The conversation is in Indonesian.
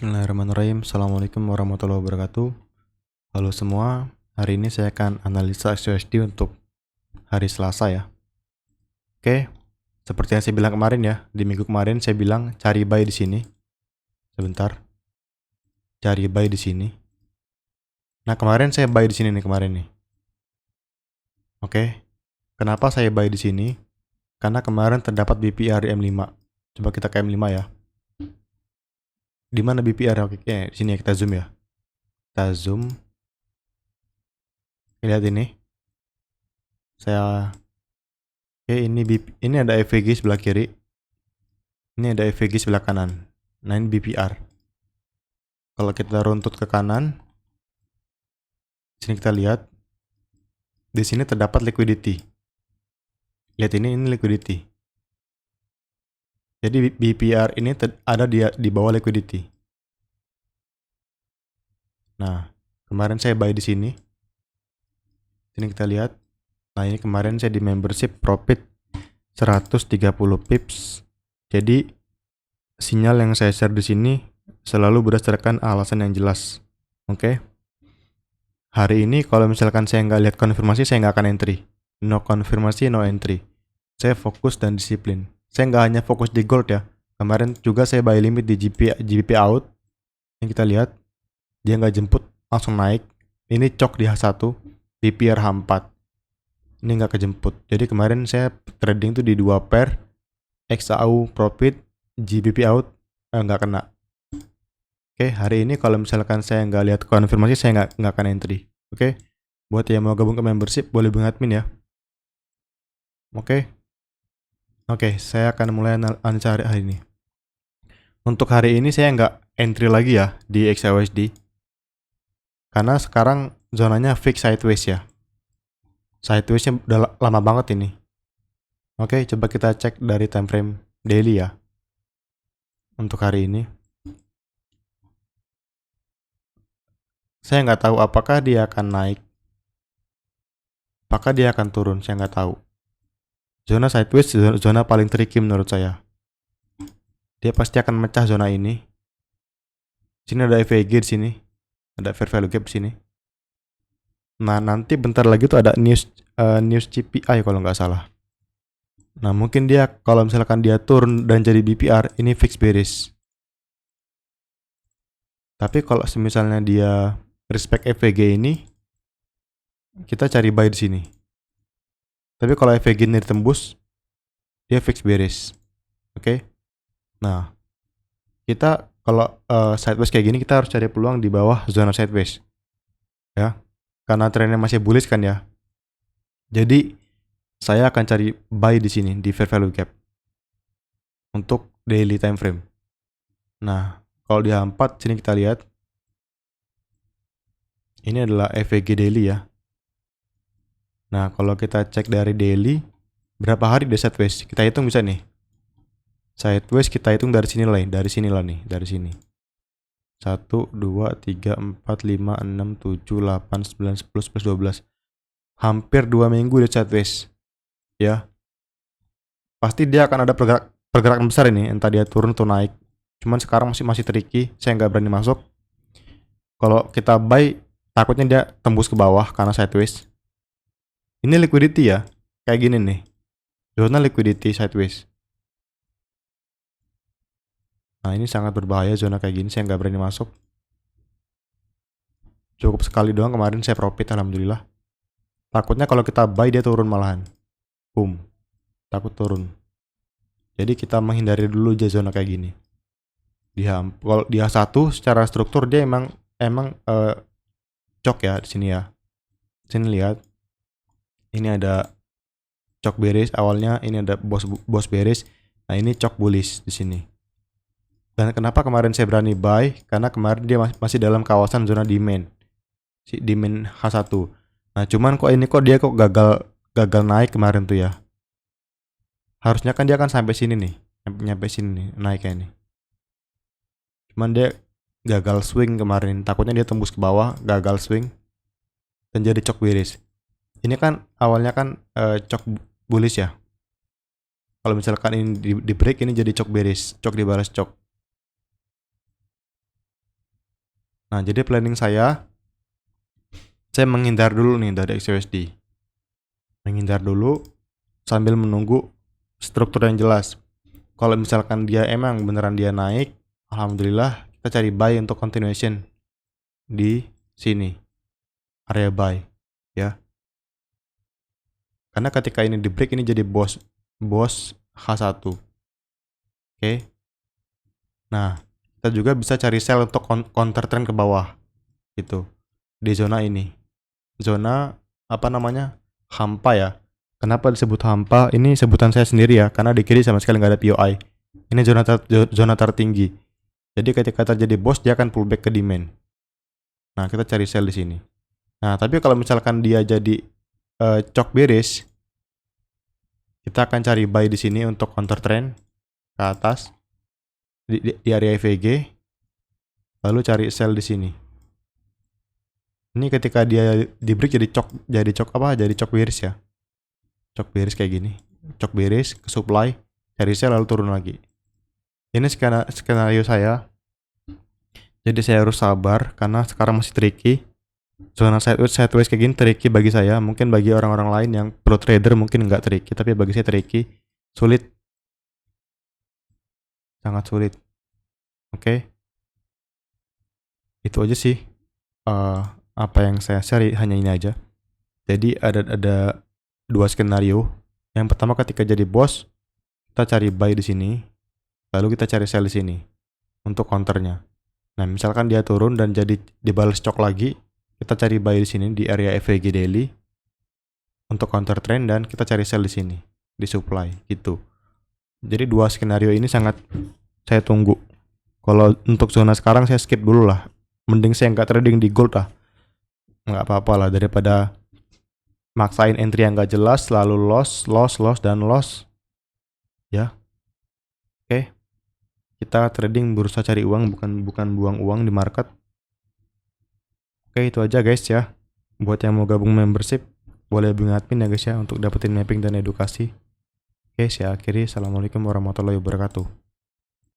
Bismillahirrahmanirrahim. Assalamualaikum warahmatullahi wabarakatuh. Halo semua, hari ini saya akan analisa XUSD untuk hari Selasa ya. Oke, seperti yang saya bilang kemarin ya, di minggu kemarin saya bilang cari buy di sini. Sebentar, cari buy di sini. Nah kemarin saya buy di sini nih kemarin nih. Oke, kenapa saya buy di sini? Karena kemarin terdapat BPR di M5. Coba kita ke M5 ya. Di mana BPR? Oke, di sini ya, kita zoom ya. Kita zoom. Lihat ini. Oke, ini ada EVG sebelah kiri. Ini ada EVG sebelah kanan. Nah, ini BPR. Kalau kita runtut ke kanan, sini kita lihat. Di sini terdapat liquidity. Lihat ini liquidity. Jadi BPR ini ada di bawah liquidity. Nah, kemarin saya buy di sini. Sini kita lihat. Nah, ini kemarin saya di membership profit 130 pips. Jadi sinyal yang saya share di sini selalu berdasarkan alasan yang jelas. Oke. Hari ini kalau misalkan saya nggak lihat konfirmasi, saya nggak akan entry. No konfirmasi, no entry. Saya fokus dan disiplin. Saya nggak hanya fokus di gold ya. Kemarin juga saya buy limit di GBP out. Yang kita lihat, dia nggak jemput, langsung naik. Ini cok di H1, BPR H4. Ini nggak kejemput. Jadi kemarin saya trading tuh di 2 pair, XAU profit, GBP out, nggak kena. Oke, hari ini kalau misalkan saya nggak lihat konfirmasi, saya nggak akan entry. Oke, buat yang mau gabung ke membership, boleh hubungi admin ya. Oke, saya akan mulai analisa hari ini. Untuk hari ini saya nggak entry lagi ya di XAUSD. Karena sekarang zonanya fix sideways ya. Sidewaysnya udah lama banget ini. Oke, coba kita cek dari time frame daily ya. Untuk hari ini. Saya nggak tahu apakah dia akan naik. Apakah dia akan turun, saya nggak tahu. Zona sideways zona paling tricky menurut saya. Dia pasti akan mecah zona ini. Sini ada EVG di sini. Ada fair value gap di sini. Nah, nanti bentar lagi tuh ada news CPI kalau nggak salah. Nah, mungkin dia kalau misalkan dia turun dan jadi BPR, ini fix bearish. Tapi kalau misalnya dia respect EVG ini, kita cari buy di sini. Tapi kalau EVG ini ditembus, dia fix bearish. Oke. Nah, kita kalau sideways kayak gini, kita harus cari peluang di bawah zona sideways. Ya. Karena trennya masih bullish kan ya. Jadi saya akan cari buy di sini di fair value gap untuk daily time frame. Nah, kalau di H4 sini kita lihat ini adalah EVG daily ya. Nah, kalau kita cek dari daily berapa hari dia sideways, kita hitung bisa nih. Sideways kita hitung dari sini lah, dari sini. 1 2 3 4 5 6 7 8 9 10 11 12. Hampir 2 minggu dia sideways. Ya. Pasti dia akan ada pergerakan besar ini, entah dia turun atau naik. Cuman sekarang masih tricky, saya nggak berani masuk. Kalau kita buy, takutnya dia tembus ke bawah karena sideways. Ini liquidity ya, kayak gini nih. Zona liquidity sideways. Nah, ini sangat berbahaya zona kayak gini, saya nggak berani masuk. Cukup sekali doang kemarin saya profit, alhamdulillah. Takutnya kalau kita buy dia turun malahan. Boom. Takut turun. Jadi kita menghindari dulu aja zona kayak gini. Kalau di H1 secara struktur dia emang cok ya di sini ya. Sini lihat. Ini ada cok bearish awalnya, ini ada bos bearish. Nah, ini cok bullish di sini. Dan kenapa kemarin saya berani buy? Karena kemarin dia masih dalam kawasan zona demand. Demand H1. Nah, cuman kok dia gagal naik kemarin tuh ya. Harusnya kan dia akan sampai sini nih. Nyampe sini nih naiknya nih. Cuman dia gagal swing kemarin. Takutnya dia tembus ke bawah, gagal swing dan jadi cok bearish. Ini kan awalnya kan cok bullish ya. Kalau misalkan ini di break, ini jadi cok bearish, cok dibalas cok. Nah, jadi planning saya menghindar dulu nih dari XUSD. Menghindar dulu sambil menunggu struktur yang jelas. Kalau misalkan dia emang beneran dia naik, alhamdulillah kita cari buy untuk continuation di sini, area buy ya. Karena ketika ini di break ini jadi bos H1. Oke. Nah, kita juga bisa cari sell untuk counter trend ke bawah gitu. Di zona ini. Zona apa namanya? Hampa ya. Kenapa disebut hampa? Ini sebutan saya sendiri ya, karena di kiri sama sekali nggak ada POI. Ini zona tertinggi. Jadi ketika terjadi bos dia akan pullback ke demand. Nah, kita cari sell di sini. Nah, tapi kalau misalkan dia jadi cok bearish, kita akan cari buy di sini untuk counter trend ke atas di area EVG, lalu cari sell di sini. Ini ketika dia di break jadi cok bearish ya. Cok bearish kayak gini. Cok bearish ke supply, cari sell lalu turun lagi. Ini skenario saya. Jadi saya harus sabar karena sekarang masih tricky. Zona sideways kayak gini tricky bagi saya. Mungkin bagi orang-orang lain yang pro trader mungkin nggak tricky, tapi bagi saya tricky, sulit, sangat sulit. Oke. Itu aja sih. Apa yang saya share hanya ini aja. Jadi ada dua skenario. Yang pertama ketika jadi bos, kita cari buy di sini, lalu kita cari sell di sini untuk counternya. Nah, misalkan dia turun dan jadi dibalas cok lagi, kita cari buy di sini di area EVG daily untuk counter trend dan kita cari sell di sini di supply gitu. Jadi dua skenario ini sangat saya tunggu. Kalau untuk zona sekarang saya skip dulu lah. Mending saya nggak trading di gold lah. Nggak apa-apa lah daripada maksain entry yang nggak jelas lalu loss dan loss. Ya. Oke. Kita trading berusaha cari uang bukan buang uang di market. Oke, itu aja guys ya. Buat yang mau gabung membership, boleh hubungi admin ya guys ya untuk dapetin mapping dan edukasi. Oke, saya akhiri. Assalamualaikum warahmatullahi wabarakatuh.